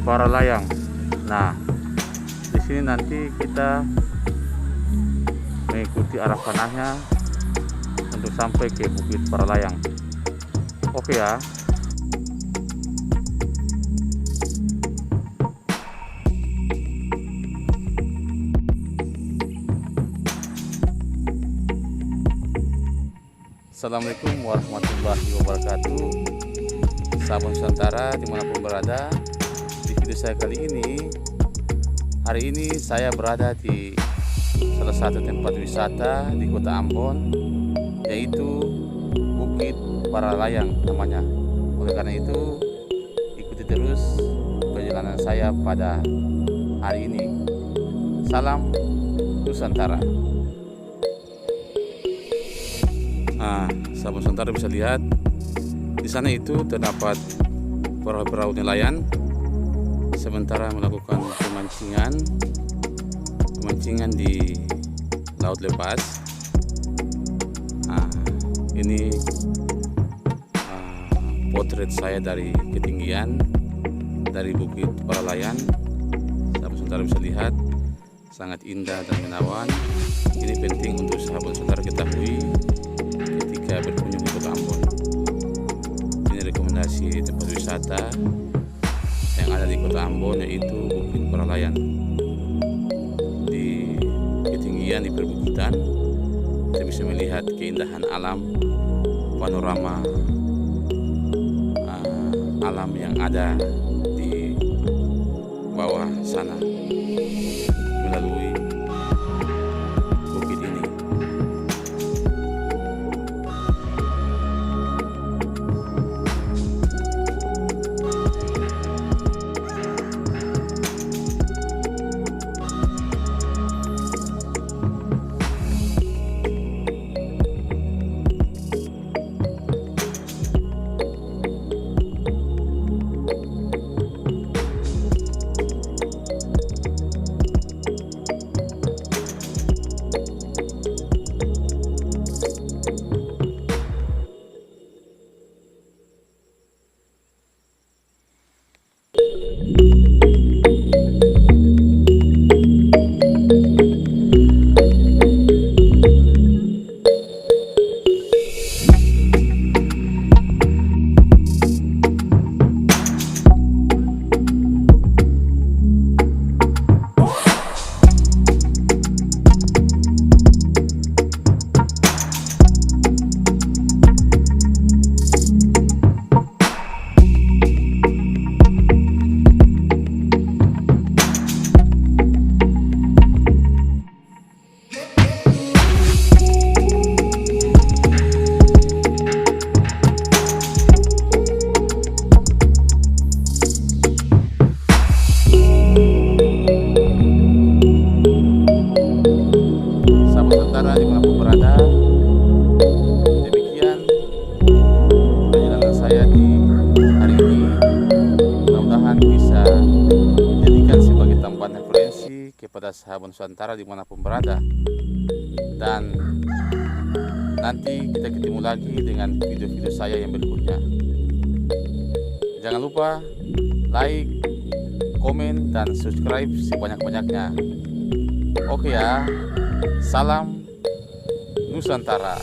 para layang. Nah, di sini nanti kita mengikuti arah panahnya untuk sampai ke Bukit Paralayang. Oke ya. Assalamualaikum warahmatullahi wabarakatuh. Sahabat Nusantara dimanapun berada, di video saya kali ini, hari ini saya berada di salah satu tempat wisata di Kota Ambon, yaitu Bukit Paralayang namanya. Oleh karena itu, ikuti terus perjalanan saya pada hari ini. Salam Nusantara. Nah, sahabat Nusantara bisa lihat di sana itu terdapat perahu-perahu nelayan sementara melakukan pemancingan di laut lepas. Nah, ini potret saya dari ketinggian dari Bukit Paralayang. Sahabat Nusantara bisa lihat sangat indah dan menawan. Ini penting untuk sahabat Nusantara ketahui ketika berkunjung ke Kota Ambon. Ini rekomendasi tempat wisata yang ada di Kota Ambon, yaitu Bukit Paralayang. Di ketinggian di perbukitan kita bisa melihat keindahan alam, panorama alam yang ada di bawah sana melalui bukit ini. Saudara dimanapun berada, demikian perjalanan saya di hari ini. Mudah-mudahan bisa dijadikan sebagai tambahan referensi kepada sahabat Nusantara dimanapun berada. Dan nanti kita ketemu lagi dengan video-video saya yang berikutnya. Jangan lupa like, komen, dan subscribe sebanyak-banyaknya. Oke ya. Salam Nusantara.